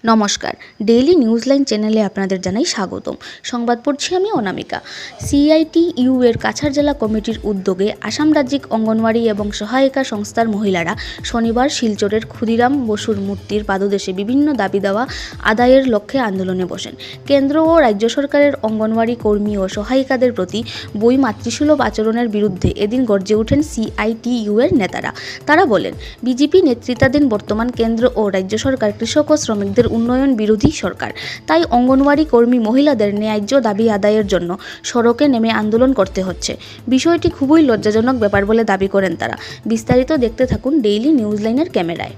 নমস্কার, daily news line চ্যানেলে আপনাদের জানাই স্বাগতম। সংবাদ পড়ছি আমি অনামিকা। সিআইটিইউ এর কাছাড় জেলা কমিটির উদ্যোগে আসাম রাজ্যিক অঙ্গনওয়াড়ি এবং সহায়িকা সংস্থার মহিলারা শনিবার শিলচরের ক্ষুদিরাম বসুর মূর্তির পাদদেশে বিভিন্ন দাবি দাওয়া আদায়ের লক্ষ্যে আন্দোলনে বসেন। কেন্দ্র ও রাজ্য সরকারের অঙ্গনওয়াড়ি কর্মী ও সহায়িকাদের প্রতি বৈমাতৃসুলভ আচরণের বিরুদ্ধে এদিন গর্জে ওঠেন সিআইটিইউ এর নেতারা। তারা বলেন, বিজেপি নেতৃত্বাধীন বর্তমান কেন্দ্র ও রাজ্য সরকার কৃষক ও শ্রমিকদের উন্নয়ন বিরোধী সরকার। তাই অঙ্গনওয়াড়ি কর্মী মহিলাদের ন্যায্য দাবি আদায়ের জন্য সড়কে নেমে আন্দোলন করতে হচ্ছে। বিষয়টি খুবই লজ্জাজনক ব্যাপার বলে দাবি করেন তারা। বিস্তারিত দেখতে থাকুন ডেইলি নিউজ লাইনের ক্যামেরায়।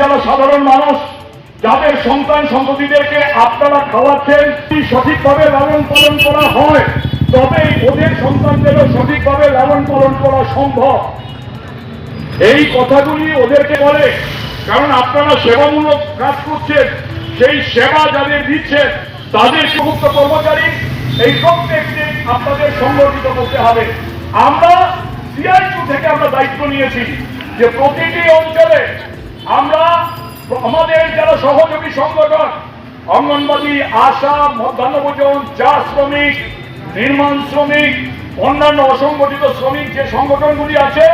যারা সাধারণ মানুষ যাদের সন্তান সন্ততিদেরকে আপনারা খাওয়াচ্ছেন, সঠিকভাবে লালন পালন করা হয় তবেই ওদের সন্তানদেরও সঠিকভাবে লালন পালন করা সম্ভব। এই কথাগুলি ওদেরকে বলে, কারণ আপনারা সেবামূলক কাজ করছেন, সেই সেবা যাদের দিচ্ছেন তাদের সমস্ত কর্মচারী এই প্রত্যেক দিন আপনাদের সংগঠিত করতে হবে। আমরা সিআইটিইউ থেকে আমরা দায়িত্ব নিয়েছি যে প্রতিটি অঞ্চলে আমরা আমাদের যারা সহযোগী সংগঠন অঙ্গনবাড়ি, আশা, মধ্যাহ্নভোজন, চা শ্রমিক, নির্মাণ শ্রমিক, অন্যান্য অসংগঠিত শ্রমিক যে সংগঠনগুলি আছে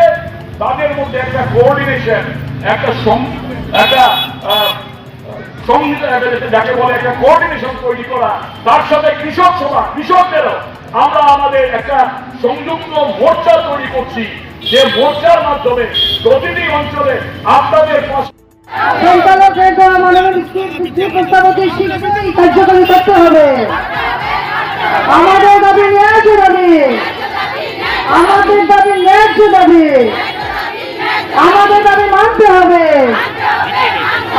তাদের মধ্যে একটা কোঅর্ডিনেশন, যাকে বলে একটা কোঅর্ডিনেশন তৈরি করা, তার সাথে কৃষক সভা, কৃষকদেরও আমরা আমাদের একটা সংযুক্ত মোর্চা তৈরি করছি, যে মোর্চার মাধ্যমে প্রতিটি অঞ্চলে আপনাদের কার্যকরী করতে হবে। আমাদের দাবি ন্যায্য দাবি, আমাদের দাবি ন্যায্য দাবি, আমাদের দাবি মানতে হবে,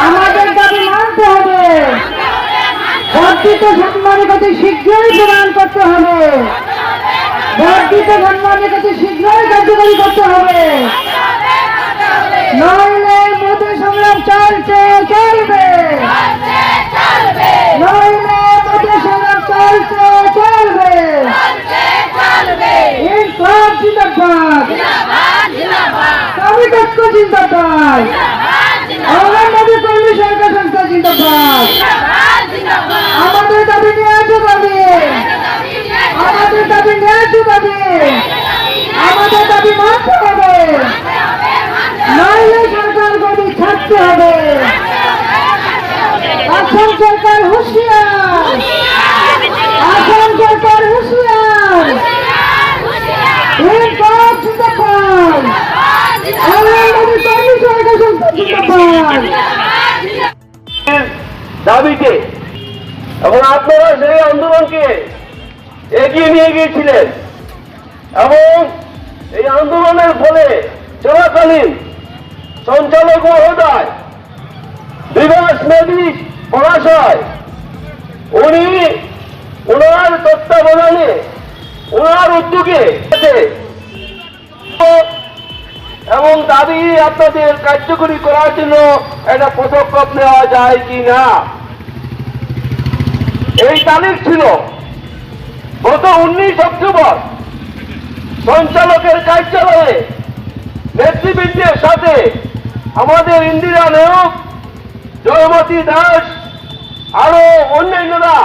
আমাদের দাবি মানতে হবে। বর্ধিত সম্মানের কাছে শীঘ্রই প্রদান করতে হবে, বর্ধিত সম্মানের কাছে শীঘ্রই কার্যকরী করতে হবে, নইলে মোদী সংগ্রাম চলছে চলবে, নইলে মোদী সংগ্রাম চলছে চলবে। ইনসাফ জিন্দাবাদ, শ্রমিক ঐক্য জিন্দাবাদ, অঙ্গনওয়াড়ি কর্মী সরকার সংস্থা জিন্দাবাদ। আমাদের দাবি ন্যায্য দাবি, আমাদের দাবি ন্যায্য দাবি, আমাদের দাবি মানতে হবে, নইলে সরকার গদি ছাড়তে হবে। আসাম সরকার হুঁশিয়ার, আসাম সরকার হুঁশিয়ার, ইনসাফ জিন্দাবাদ, অঙ্গনওয়াড়ি কর্মী সরকার সংস্থা জিন্দাবাদ। দাবিতে এবং আপনারা সেই আন্দোলনকে এগিয়ে নিয়ে গিয়েছিলেন এবং এই আন্দোলনের ফলে চলাকালীন সঞ্চালক মহোদয় বিভাস মেধি মহাশয় উনি ওনার তত্ত্বাবধানে ওনার উদ্যোগে এবং দাবি আপনাদের কার্যকরী করার জন্য একটা পদক্ষেপ নেওয়া যায় কি না। এই তারিখ ছিল গত 19 অক্টোবর সঞ্চালকের কার্যালয়ে নেতৃবৃন্দের সাথে আমাদের ইন্দিরা নায়ক, জয়মতী দাস আরো অন্যান্যরা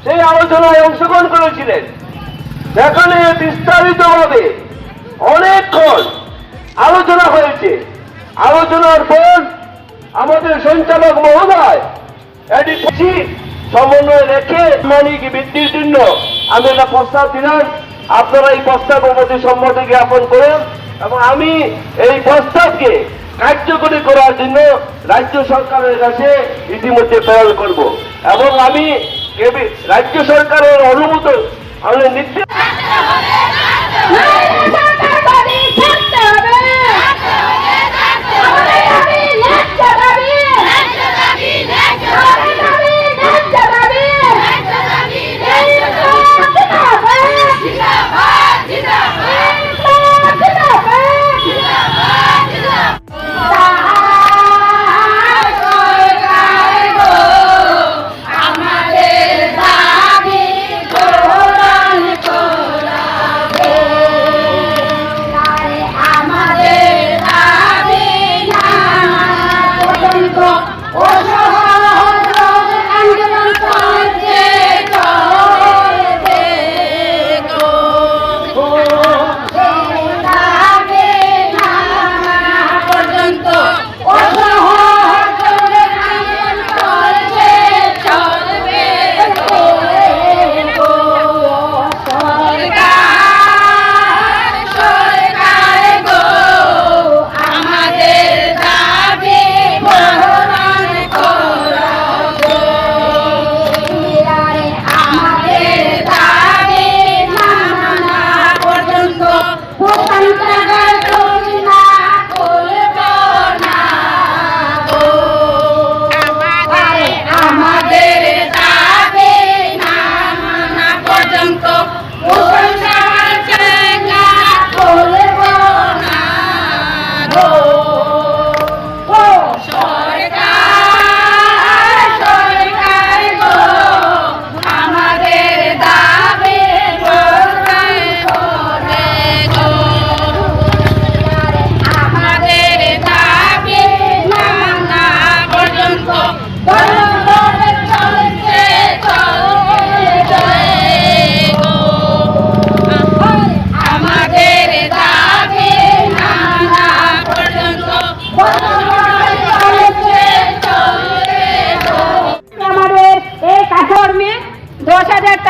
সেই আলোচনায় অংশগ্রহণ করেছিলেন। সেখানে বিস্তারিতভাবে অনেকক্ষণ আলোচনা হয়েছে। আলোচনার পর আমাদের সঞ্চালক মহোদয় এটি সমন্বয় রেখে মানিক বৃদ্ধির জন্য আমি একটা প্রস্তাব দিলাম। আপনারা এই প্রস্তাবের প্রতি সম্মতি জ্ঞাপন করেন এবং আমি এই প্রস্তাবকে কার্যকরী করার জন্য রাজ্য সরকারের কাছে ইতিমধ্যে প্রেরণ করব এবং আমি রাজ্য সরকারের অনুমোদন আমি নিশ্চিত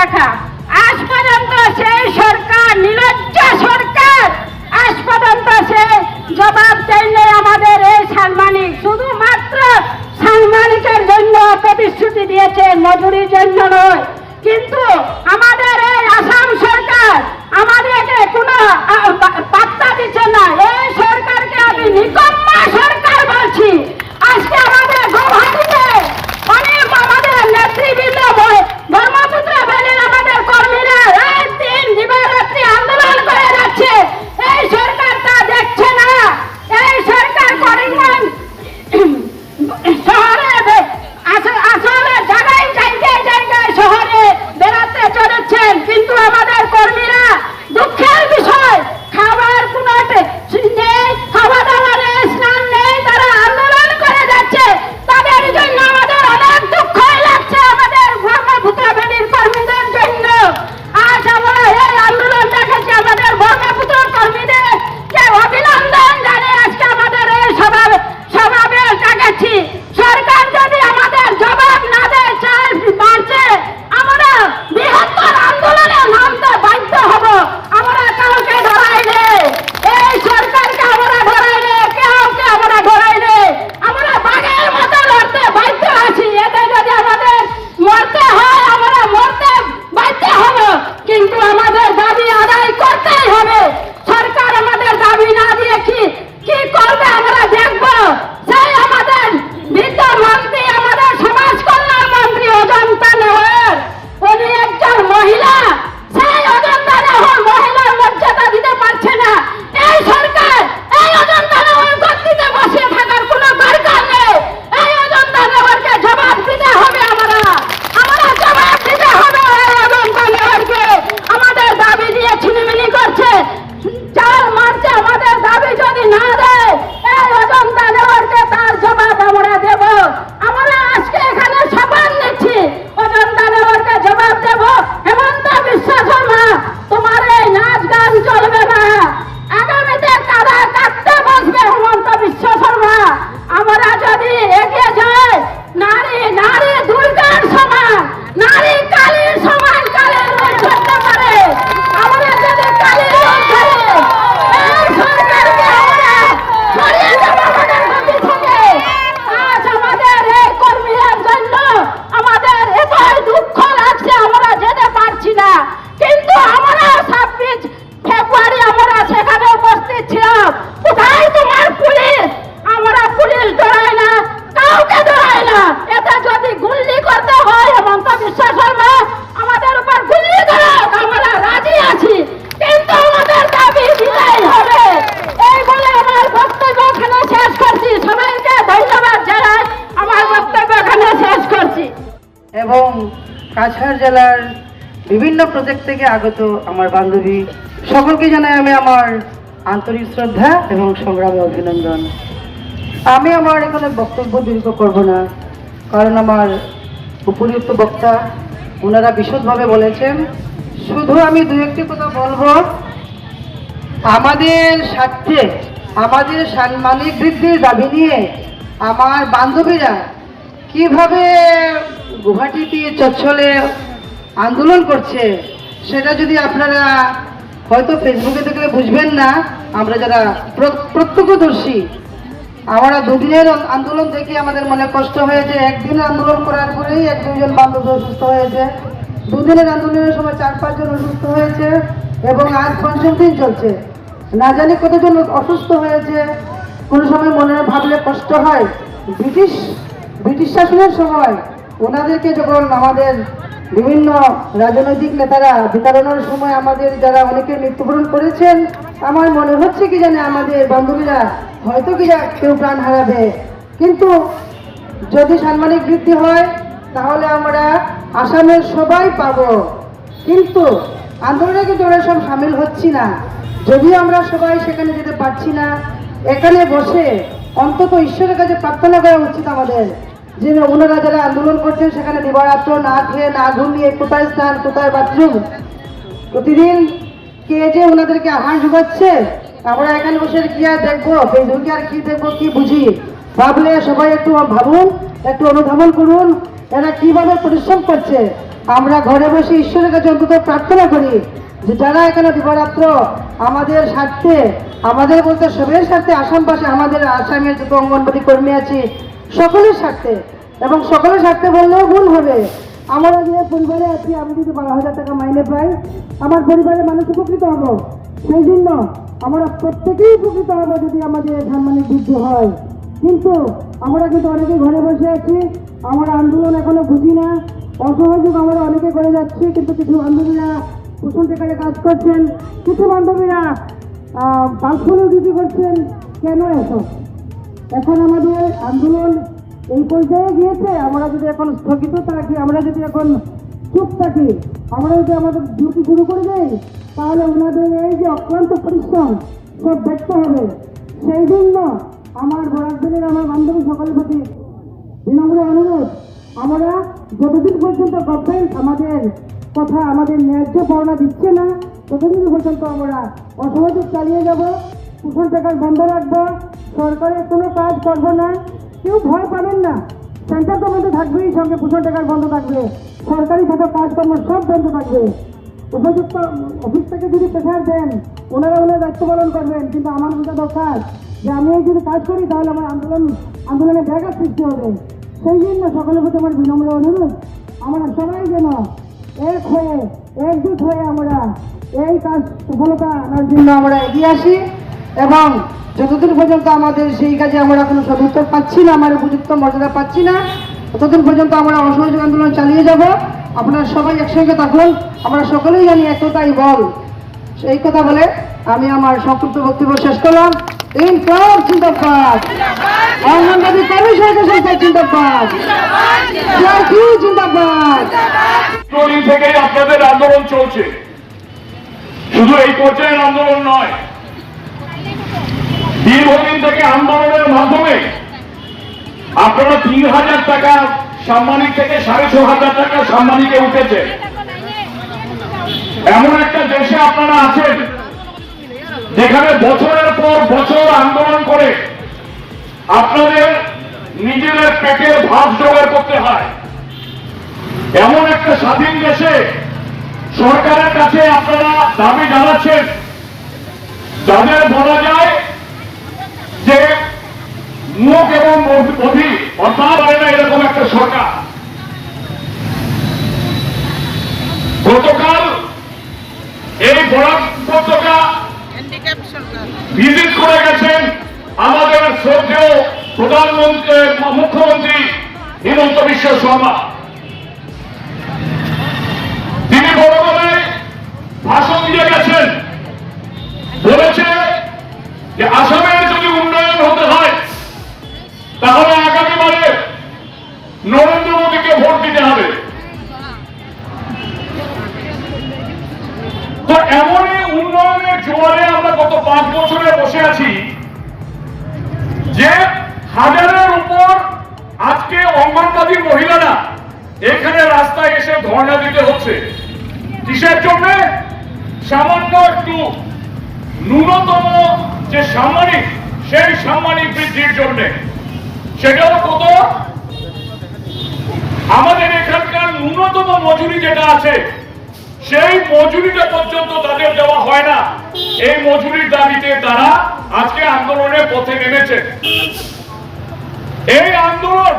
টাকা আজ পর্যন্ত সেই সরকার নির্লজ্জ সরকার আজ পর্যন্ত সে জবাব দেয়নি আমাদের এই সাংবাদিক শুধুমাত্র সাংবাদিকের জন্য প্রতিশ্রুতি দিয়েছে মজুরির জন্য নয় কিন্তু আমাদের এই আসাম সরকার আমাদেরকে কোনো পাত্তা দিচ্ছে না এই সরকারকে আমি নিকম্মা সরকার বলছি আজকে আমাদের গৌহাটিতে অনেক আমাদের নেতৃবৃন্দ ব্রহ্মপুত্র ভ্যালির আমাদের কর্মীরা রাত দিন দিবারাত্রি আন্দোলন করে যাচ্ছে এই সরকার তা দেখছে না এই সরকার করিমগঞ্জ শহরে আসলে জায়গায় জায়গায় জায়গায় শহরে কাছাড় জেলার বিভিন্ন প্রজেক্ট থেকে আগত আমার বান্ধবী সকলকে জানাই আমি আমার আন্তরিক শ্রদ্ধা এবং সংগ্রামী অভিনন্দন। আমি আমার এখানে বক্তব্য দীর্ঘ করব না, কারণ আমার উপযুক্ত বক্তা ওনারা বিশদভাবে বলেছেন। শুধু আমি দু একটি কথা বলবো। আমাদের স্বার্থে আমাদের সাম্মানিক বৃদ্ধির দাবি নিয়ে আমার বান্ধবীরা কিভাবে গুয়াহাটিতে চচ্ছলে আন্দোলন করছে, সেটা যদি আপনারা হয়তো ফেসবুকে দেখলে বুঝবেন না। আমরা যারা প্রত্যক্ষদর্শী, আমরা দুদিনের আন্দোলন দেখে আমাদের মনে কষ্ট হয়েছে। একদিনের আন্দোলন করার পরেই 1-2 জন বান্ধব অসুস্থ হয়েছে, দুদিনের আন্দোলনের সময় 4-5 জন অসুস্থ হয়েছে, এবং আজ 5ম দিন চলছে। না জানি কতজন অসুস্থ হয়েছে। কোনো সময় মনে ভাবলে কষ্ট হয়। ব্রিটিশ শাসনের সময় ওনাদেরকে যখন আমাদের বিভিন্ন রাজনৈতিক নেতারা বিতাড়নের সময় আমাদের যারা অনেকে মৃত্যুবরণ করেছেন, আমার মনে হচ্ছে কি জানে আমাদের বান্ধবীরা হয়তো কি কেউ প্রাণ হারাবে। কিন্তু যদি সাম্মানিক বৃদ্ধি হয় তাহলে আমরা আসামের সবাই পাবো। কিন্তু আন্দোলনে কিন্তু ওরা সব সামিল হচ্ছি না। যদিও আমরা সবাই সেখানে যেতে পারছি না, এখানে বসে অন্তত ঈশ্বরের কাছে প্রার্থনা করা উচিত আমাদের, যে ওনারা যারা আন্দোলন করছেন সেখানে দিবারাত্র না খেয়ে না ঘুমিয়ে কোথায় স্থান কোথায় বাথরুম, প্রতিদিন কে যে ওনাদেরকে আহার ঢুকাচ্ছে, আমরা এখানে বসে কি আর দেখবো, ফেসবুকে আর কি দেখবো, কি বুঝি? ভাবলে সবাই একটু ভাবুন, একটু অনুধাবন করুন এরা কিভাবে পরিশ্রম করছে। আমরা ঘরে বসে ঈশ্বরের কাছে অন্তত প্রার্থনা করি যে যারা এখানে দিবারাত্র আমাদের স্বার্থে, আমাদের বলতে সবের স্বার্থে, আসামবাসী আমাদের আসামের যত অঙ্গনবাড়ি কর্মী আছে সকলের স্বার্থে, এবং সকলের স্বার্থে বললেও ভুল হবে। আমরা যে পরিবারে আছি, আমি যদি 12,000 টাকা মাইনে পাই, আমার পরিবারের মানুষ উপকৃত হব। সেই জন্য আমরা প্রত্যেকেই উপকৃত হব যদি আমাদের সাম্মানিক বৃদ্ধি হয়। কিন্তু আমরা কিন্তু অনেকে ঘরে বসে আছি, আমরা আন্দোলন এখনো বুঝি না, অসহযোগ আমরা অনেকে করে যাচ্ছি। কিন্তু কিছু বান্ধবীরা পোষণ টেকারে কাজ করছেন, কিছু বান্ধবীরা বাল্বফুলও ডিউটি করছেন। কেন এসব? এখন আমাদের আন্দোলন এই পর্যায়ে গিয়েছে, আমরা যদি এখন স্থগিত থাকি, আমরা যদি এখন চুপ থাকি, আমরা যদি আমাদের ডিউটি শুরু করে দেই, তাহলে ওনাদের এই যে অক্লান্ত পরিশ্রম সব ব্যর্থ হবে। সেই জন্য আমার বরাকদিনের আমার বান্ধবী সকলের প্রতি বিনম্র অনুরোধ, আমরা যতদিন পর্যন্ত গভর্নমেন্ট আমাদের কথা, আমাদের ন্যায্য পাওনা দিচ্ছে না, ততদিন পর্যন্ত আমরা অসহযোগ চালিয়ে যাব। পোষণ টাকার বন্ধ রাখবো, সরকারের কোনো কাজ করবো না। কেউ ভয় পাবেন না, সেন্টার তো বন্ধ থাকবেই, সঙ্গে পোষণ টাকার বন্ধ থাকবে, সরকারি খাতে কাজকর্ম সব বন্ধ থাকবে। উপযুক্ত অফিস থেকে যদি প্রেশার দেন, ওনারা দায়িত্ব পালন করবেন। কিন্তু আমার বোঝা দরকার যে আমি যদি কাজ করি তাহলে আমার আন্দোলনে ব্যাঘাত সৃষ্টি হবে। সেই জন্য সকলের প্রতি আমার বিনম্র অনুরোধ, আমরা সবাই যেন এক হয়ে একজুট হয়ে আমরা এই কাজ সফলতা আনার জন্য আমরা এগিয়ে আসি। এবং যতদিন পর্যন্ত আমাদের সেই কাজে আমরা কোনো সদুত্তর পাচ্ছি না, আমার উপযুক্ত মর্যাদা পাচ্ছি না, ততদিন পর্যন্ত আমরা অসহযোগ আন্দোলন চালিয়ে যাব। আপনারা সবাই একসঙ্গে থাকুন, আমরা সকলেই জানি একতাই বল। সেই কথা বলে আমি আমার সংক্ষিপ্ত বক্তব্য শেষ করলাম। ইনকলাব জিন্দাবাদ, অঙ্গনবাড়ি কর্মী সরকার সংস্থা জিন্দাবাদ, জিন্দাবাদ। দীর্ঘদিন থেকেই আপনাদের আন্দোলন চলছে, শুধু এই পর্যায়ের আন্দোলন নয়, দীর্ঘদিন থেকে আন্দোলনের মাধ্যমে আপনারা 3,000 টাকা সাম্মানিক থেকে 6,500 টাকা সাম্মানিকে উঠেছে। এমন একটা দেশে আপনারা আছেন যেখানে বছরের পর বছর আন্দোলন করে আপনাদের নিজেদের পেটের ভাত জোগাড় করতে হয়। এমন একটা স্বাধীন দেশে সরকারের কাছে আপনারা দাবি জানাচ্ছেন, যাদের বলা যায় যে মুখ এবং অধি অর্থাৎ এরকম একটা সরকার। গতকাল এই বরাক উপত্যকা ভিজিট করে গেছেন আমাদের শ্রদ্ধেয় প্রধানমন্ত্রী মুখ্যমন্ত্রী হিমন্ত বিশ্ব শর্মা। তিনি বড়ভাবে ভাষণ দিয়ে গেছেন, বলেছে যে আসামের যদি উন্নয়ন হতে হয় তাহলে আগামীবারে নরেন্দ্র মোদীকে ভোট দিতে হবে। এখানে রাস্তায় এসে ধর্ণা দিতে হচ্ছে কিসের জন্য? সামান্য একটু ন্যূনতম যে সাম্মানিক, সেই সাম্মানিক বৃদ্ধির জন্য। সেটাও কত? আমাদের এখানকার ন্যূনতম মজুরি যেটা আছে, সেই মজুরিটা পর্যন্ত তাদের দেওয়া হয় না। এই মজুরির দাবিতে তারা আজকে আন্দোলনের পথে নেমেছে। এই আন্দোলন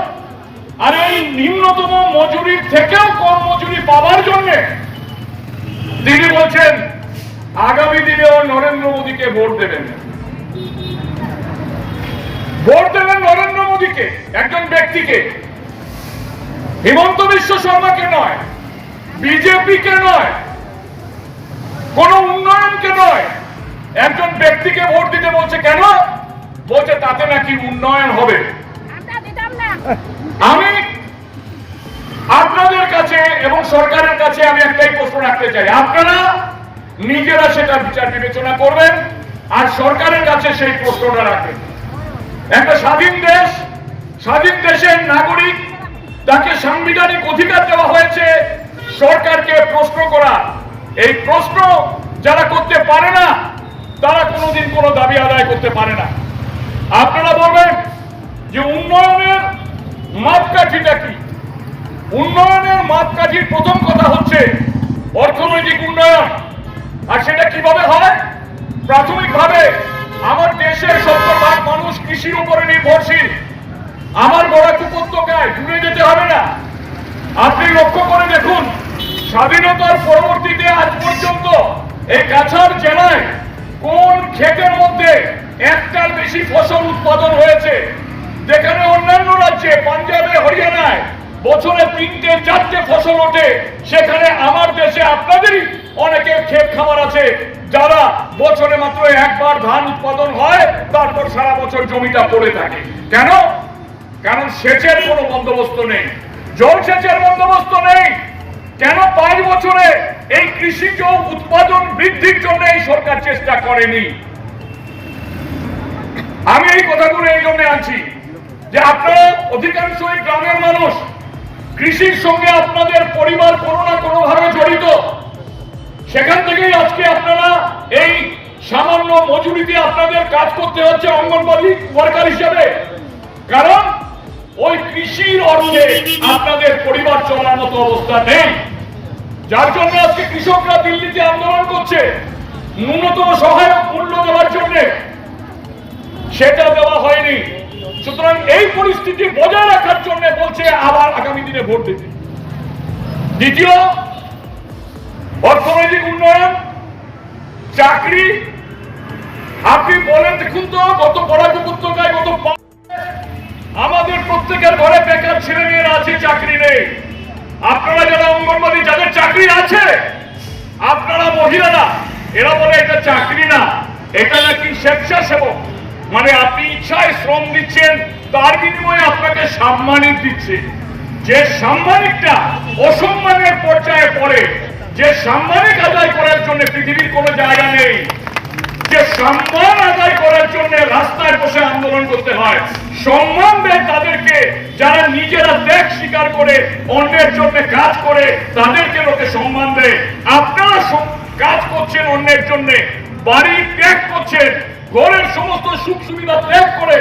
আর এই নিম্নতম মজুরির থেকেও কম মজুরি পাওয়ার জন্য তিনি বলছেন আগামী দিনেও নরেন্দ্র মোদীকে ভোট দেবেন। ভোট দেবেন নরেন্দ্র মোদীকে, একজন ব্যক্তিকে, হিমন্ত বিশ্ব শর্মাকে নয়, বিজেপিকে নয়, কোন উন্নয়নকে নয়, একজন ব্যক্তিকে ভোট দিতে বলছে। কেন? বলছে তাতে নাকি উন্নয়ন হবে। আমি আপনাদের কাছে এবং সরকারের কাছে আমি একটাই প্রশ্ন রাখতে চাই, আপনারা নিজেরা সেটা বিচার বিবেচনা করবেন আর সরকারের কাছে সেই প্রশ্নটা রাখবেন। একটা স্বাধীন দেশ, স্বাধীন দেশের নাগরিক, তাকে সাংবিধানিক অধিকার দেওয়া হয়েছে সরকারকে প্রশ্ন করা। এই প্রশ্ন যারা করতে পারে না, তারা কোনোদিন কোনো দাবি আদায় করতে পারে না। আপনারা বলবেন যে উন্নয়নের মাপকাঠিটা কি? উন্নয়নের মাপকাঠির প্রথম কথা হচ্ছে অর্থনৈতিক উন্নয়ন। আর সেটা কিভাবে হয়? প্রাথমিকভাবে আমার দেশের 70% মানুষ কৃষির উপরে নির্ভরশীল। আমার বরাক উপত্যকায় দূরে যেতে হবে না। আপনি লক্ষ্য করে দেখুন, স্বাধীনতার পরবর্তীতে আজ পর্যন্ত এই কাছাড় জেলায় কোন ক্ষেতের মধ্যে একটার বেশি ফসল উৎপাদন হয়েছে? যেখানে অন্যান্য রাজ্যে, পাঞ্জাবে, হরিয়ানায় বছরে 3-4টে ফসল ওঠে, সেখানে আমার দেশে আপনাদেরই অনেকের ক্ষেত খামার আছে যারা বছরে মাত্র একবার ধান উৎপাদন হয়, তারপর সারা বছর জমিটা পড়ে থাকে। কেন? কারণ সেচের কোনো বন্দোবস্ত নেই, জলসেচের বন্দোবস্ত নেই। কেন 5 বছরে এই কৃষিজ উৎপাদন বৃদ্ধির জন্য এই সরকার চেষ্টা করেনি? আমি এই কথাগুলো এই জন্য আনছি যে আপনারা অধিকাংশই গ্রামের মানুষ, কৃষির সঙ্গে আপনাদের পরিবার কোনো না কোনো ভাবে জড়িত। সেখান থেকেই আজকে আপনারা এই সামান্য মজুরিতে আপনাদের কাজ করতে হচ্ছে অঙ্গনবাড়ি ওয়ার্কার হিসেবে। কারণ ওই কৃষির অর্থে আপনাদের পরিবার চলার মতো অবস্থা নেই, যার জন্য আজকে কৃষকরা দিল্লিতে আন্দোলন করছে ন্যূনতম সহায়ক মূল্য দেওয়ার জন্য। সেটা দেওয়া হয়নি। সুতরাং এই পরিস্থিতি বজায় রাখার জন্য বলছে আবার আগামী দিনে ভোট দিতে। দ্বিতীয়, অর্থনৈতিক উন্নয়ন, চাকরি। আপনি বলেন দেখুন তো, গত বরাক উপত্যকায় আমাদের প্রত্যেকের ঘরে বেকার ছেলে মেয়েরা আছে, চাকরি নেই। আপনারা যারা অঙ্গনবাড়ি, যাদের চাকরি আছে, আপনারা মহিলারা, এরা বলে এটা চাকরি না, এটা নাকি স্বেচ্ছাসেবক। মানে আপনি ইচ্ছায় শ্রম দিচ্ছেন, তার বিনিময়ে আপনাকে সাম্মানিক দিচ্ছে। যে সাম্মানিকটা অসম্মানের পর্যায়ে পড়ে, যে সাম্মানিক আদায় করার জন্য পৃথিবীর কোনো জায়গা নেই, যে সম্মান আদায় করার জন্য রাস্তায় বসে আন্দোলন করতে হয়। সম্মান দেয় তাদেরকে যারা নিজেরা ত্যাগ স্বীকার করে অন্যের জন্য কাজ করে, তাদেরকে লোকে সম্মান দেয়। আপনারা কাজ করছেন অন্যের জন্য, বাড়ি ত্যাগ করছেন, ঘরের সমস্ত সুখ সুবিধা ত্যাগ করে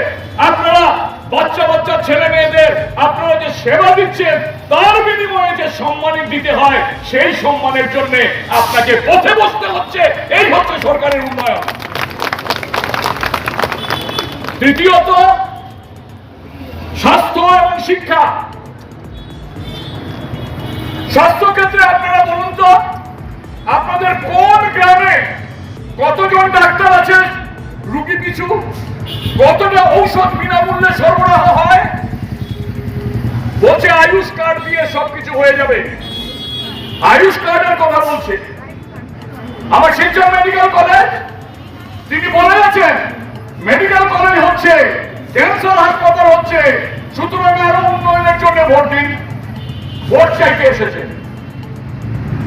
আপনারা বাচ্চা বাচ্চা ছেলে মেয়েদের আপনারা যে সেবা দিচ্ছেন, তার বিনিময়ে যে সম্মানিত দিতে হয়, সেই সম্মানের জন্য আপনাকে পথে বসতে হচ্ছে। এই হচ্ছে সরকারের উন্নয়ন। তৃতীয়ত, স্বাস্থ্য এবং শিক্ষা। স্বাস্থ্য ক্ষেত্রে আপনারা বলুন তো, আপনাদের কোন গ্রামে কতজন ডাক্তার আছে রুগী পিছু? কতটা ঔষধ বিনামূল্যে সরবরাহ হয়? বলছে আয়ুষ কার্ড দিয়ে সবকিছু হয়ে যাবে। আয়ুষ কার্ডের কথা বলছে। আমার শিলচর মেডিকেল কলেজ, তিনি বলে আছেন মেডিকেল কলেজ হচ্ছে, ক্যান্সার হাসপাতাল হচ্ছে, সুতরাং আরো উন্নয়নের জন্য ভোট দিন। ভোট চাইতে এসেছে।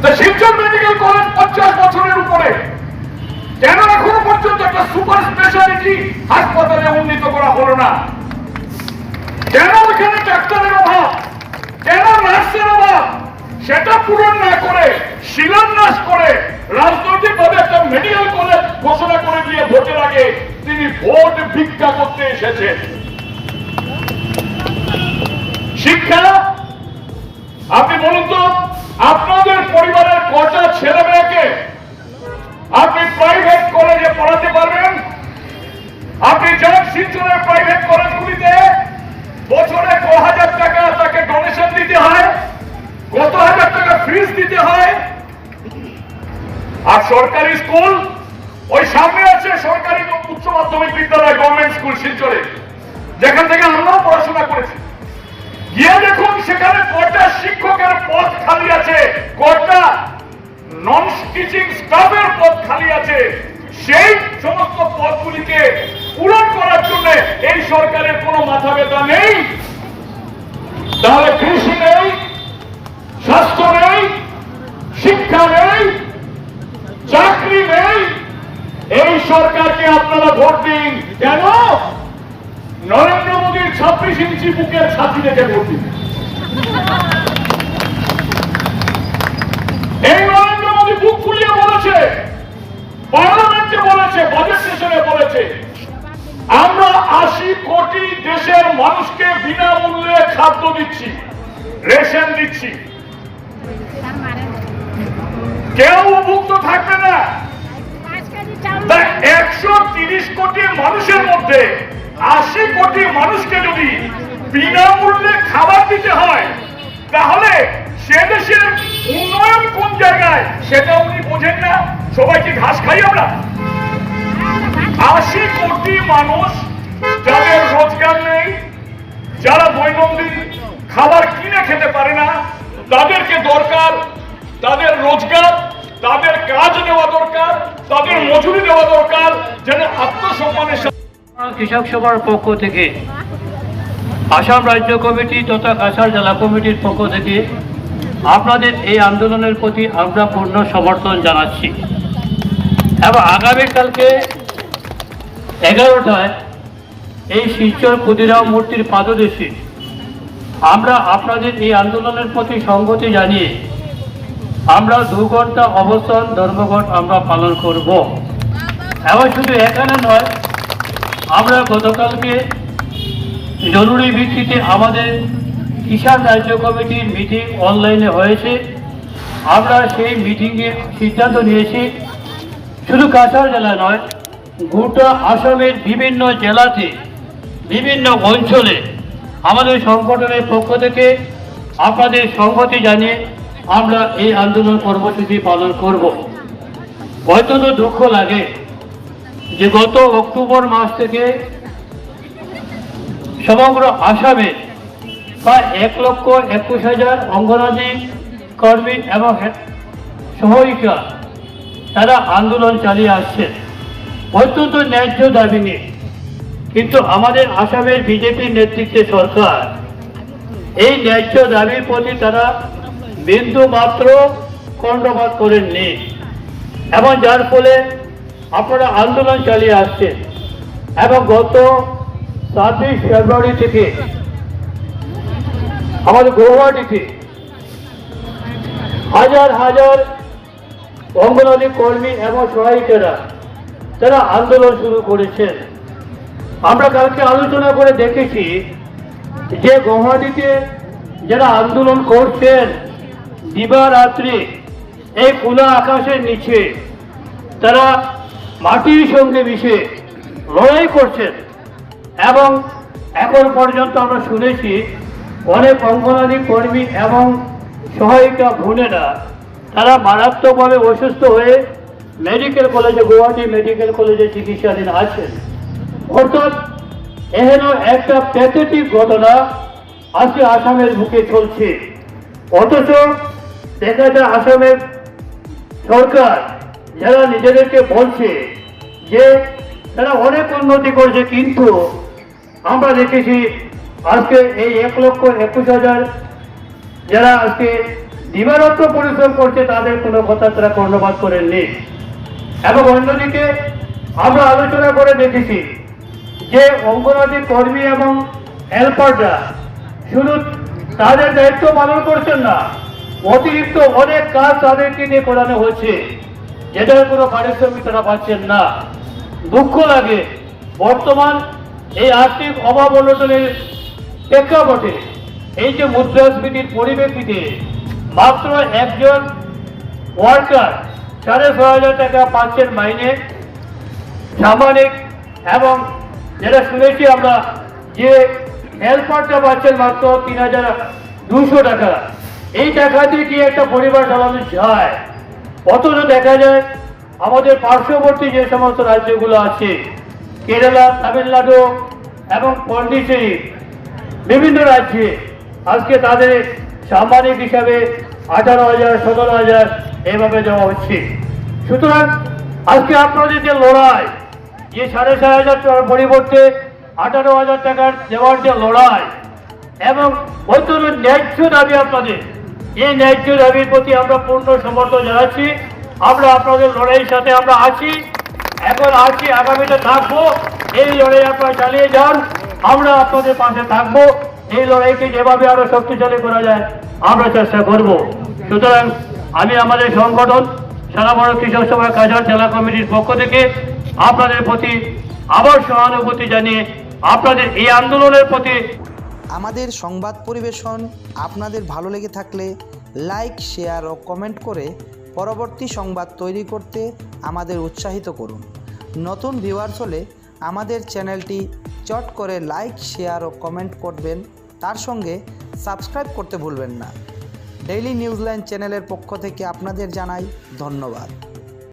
তা শিলচর মেডিকেল কলেজ 50 বছরের উপরে, কেন এখনো পর্যন্ত একটা সুপার স্পেশালিটি হাসপাতালে উন্নীত করা হলো না? কেন ওখানে ডাক্তারের অভাব? কেন নার্সের অভাব? সেটা পূরণ না করে শিলান্যাস করে রাজনৈতিকভাবে একটা মেডিকেল কলেজ ঘোষণা করে দিয়ে ভোটের আগে তিনি ভোট ভিক্ষা করতে এসেছেন। শিক্ষা, আপনি বলুন তো, আপনাদের পরিবারের কটা ছেলে মেয়েকে আপনি প্রাইভেট কলেজে পড়াতে পারবেন? আপনি যান শিলচরের প্রাইভেট কলেজগুলিতে, বছরে 1000 টাকা তাকে ডোনেশন দিতে হয়, কত হাজার টাকা ফিস দিতে হয়। আর সরকারি স্কুল, ওই সামনে আছে সরকারি উচ্চ মাধ্যমিক বিদ্যালয়, গভর্নমেন্ট স্কুল শিলচরে, যেখান থেকে আমরাও পড়াশোনা করেছি। গিয়ে দেখুন সেখানে কটা শিক্ষকের পদ খালি আছে, কটা নন টিচিং স্টাফের পদ খালি আছে। সেই সমস্ত পদগুলিকে পূরণ করার জন্য এই সরকারের কোনো মাথা ব্যথা নেই। তাহলে কৃষি নেই, স্বাস্থ্য নেই, শিক্ষা নেই, চাকরি নেই। এই সরকারকে আপনারা ভোট দিন। কেন? নরেন্দ্র মোদীর 26 ইঞ্চি বুকের ছাতি দেখে ভোট দিন। এই নরেন্দ্র মোদী বুক খুলিয়ে বলেছে, পার্লামেন্টে বলেছে, বাজেট সেশনে বলেছে, আমরা 80 কোটি দেশের মানুষকে বিনামূল্যে খাদ্য দিচ্ছি, রেশন দিচ্ছি। কেউ উপভুক্ত থাকবে না। 130 কোটি মানুষের মধ্যে 80 কোটি মানুষকে যদি বিনামূল্যে খাবার দিতে হয়, তাহলে সে দেশের উন্নয়ন কোন জায়গায় সেটা উনি বোঝেন না। সবাইকে ঘাস খাই আমরা। 80 কোটি মানুষ যাদের রোজগার নেই, যারা দৈনন্দিন খাবার কিনে খেতে পারে না, তাদেরকে দরকার, তাদের রোজগার, তাদের কাজ দেওয়া দরকার, তাদের মজুরি দেওয়া দরকার, যেন আত্মসম্মানের সাথে। কৃষক সভার পক্ষ থেকে, আসাম রাজ্য কমিটি তথা কাছাড় জেলা কমিটির পক্ষ থেকে আপনাদের এই আন্দোলনের প্রতি আমরা পূর্ণ সমর্থন জানাচ্ছি এবং আগামীকালকে 11টায় এই শিলচর ক্ষুদিরাম মূর্তির পাদদেশে আমরা আপনাদের এই আন্দোলনের প্রতি সংহতি জানিয়ে আমরা 2 ঘন্টা অবস্থান ধর্মঘট আমরা পালন করব। এবং শুধু এখানে নয়, আমরা গতকালকে জরুরি ভিত্তিতে আমাদের কিষাণ রাজ্য কমিটির মিটিং অনলাইনে হয়েছে। আমরা সেই মিটিংয়ে সিদ্ধান্ত নিয়েছি শুধু কাছাড় জেলা নয়, গোটা আসামের বিভিন্ন জেলাতে, বিভিন্ন অঞ্চলে আমাদের সংগঠনের পক্ষ থেকে আপনাদের সংহতি জানিয়ে আমরা এই আন্দোলন কর্মসূচি পালন করব। অত্যন্ত দুঃখ লাগে যে গত অক্টোবর মাস থেকে সমগ্র আসামে প্রায় 1,21,000 অঙ্গনওয়াড়ি কর্মী এবং সহায়িকা তারা আন্দোলন চালিয়ে আসছে অত্যন্ত ন্যায্য দাবি নিয়ে। কিন্তু আমাদের আসামের বিজেপির নেতৃত্বে সরকার এই ন্যায্য দাবির প্রতি তারা বিন্দু মাত্র কর্ণপাত করেননি এবং যার ফলে আপনারা আন্দোলন চালিয়ে আসছেন। এবং গত 27 ফেব্রুয়ারি থেকে আমাদের গৌহাটিতে হাজার হাজার অঙ্গনওয়াড়ি কর্মী এবং সহায়িকারা তারা আন্দোলন শুরু করেছেন। আমরা কালকে আলোচনা করে দেখেছি যে গৌহাটিতে যারা আন্দোলন করছেন দিবারাত্রি এই খোলা আকাশের নিচে তারা মাটির সঙ্গে মিশে লড়াই করছেন এবং এখন পর্যন্ত আমরা শুনেছি অনেক অঙ্গনওয়াড়ি কর্মী এবং সহায়িকা বোনেরা তারা মারাত্মকভাবে অসুস্থ হয়ে মেডিকেল কলেজে, গুয়াহাটি মেডিকেল কলেজে চিকিৎসাধীন আছেন। অর্থাৎ এহেন একটা প্যাথেটিক ঘটনা আজকে আসামের বুকে চলছে। অথচ দেখা যায় আসামের সরকার যারা নিজেদেরকে বলছে যে তারা অনেক উন্নতি করছে, কিন্তু আমরা দেখেছি আজকে এই 1,21,000 যারা আজকে দিবারাত্র পরিশ্রম করছে তাদের কোনো কথা তারা কর্ণপাত করেননি। এবং অন্যদিকে আমরা আলোচনা করে দেখেছি যে অঙ্গনওয়াড়ি কর্মী এবং হেল্পাররা শুধু তাদের দায়িত্ব পালন করছেন না, অতিরিক্ত অনেক কাজ তাদেরকে দিয়ে করানো হচ্ছে, যেটার কোনো পারিশ্রমিক তারা পাচ্ছেন না। দুঃখ লাগে বর্তমান এই আর্থিক অভাব অনটনের প্রেক্ষাপটে এই যে মুদ্রাস্ফীতির পরিপ্রেক্ষিতে মাত্র একজন ওয়ার্কার 6,500 টাকা পাচ্ছেন মাইনে সাময়িক, এবং যেটা শুনেছি আমরা যে হেল্পারটা পাচ্ছেন মাত্র 3,200 টাকা। এই টাকা দিয়ে কি একটা পরিবার চালানো যায়? অথচ দেখা যায় আমাদের পার্শ্ববর্তী যে সমস্ত রাজ্যগুলো আছে, কেরালা, তামিলনাড়ু এবং পন্ডিচেরি, বিভিন্ন রাজ্যে আজকে তাদের সাময়িক হিসাবে 18,000, 17,000 এভাবে দেওয়া হচ্ছে। সুতরাং আজকে আপনাদের যে লড়াই, যে 6,500 টাকার পরিবর্তে 18,000 টাকার দেওয়ার যে লড়াই এবং অত্যন্ত ন্যায্য দাবি আপনাদের, এই ন্যায্য দাবির প্রতি আমরা পূর্ণ সমর্থন জানাচ্ছি। আমরা আপনাদের লড়াইয়ের সাথে আমরা আছি, এখন আছি, আগামীতে থাকবো। এই লড়াই আপনারা চালিয়ে যান, আমরা আপনাদের পাশে থাকবো। এই লড়াইকে যেভাবে আরো শক্তিশালী করা যায় আমরা চেষ্টা করব। সুতরাং আমি আমাদের সংগঠন সারা ভারত কৃষক সভা কাছাড় জেলা কমিটির পক্ষ থেকে আপনাদের প্রতি আবার সহানুভূতি জানিয়ে আপনাদের এই আন্দোলনের প্রতি আমাদের সংবাদ পরিবেশন আপনাদের ভালো লেগে থাকলে লাইক, শেয়ার ও কমেন্ট করে পরবর্তী সংবাদ তৈরি করতে আমাদের উৎসাহিত করুন। নতুন ভিউয়ার্স হলে আমাদের চ্যানেলটি চট করে লাইক, শেয়ার ও কমেন্ট করবেন, তার সঙ্গে সাবস্ক্রাইব করতে ভুলবেন না। ডেইলি নিউজলাইন চ্যানেলের পক্ষ থেকে আপনাদের জানাই ধন্যবাদ।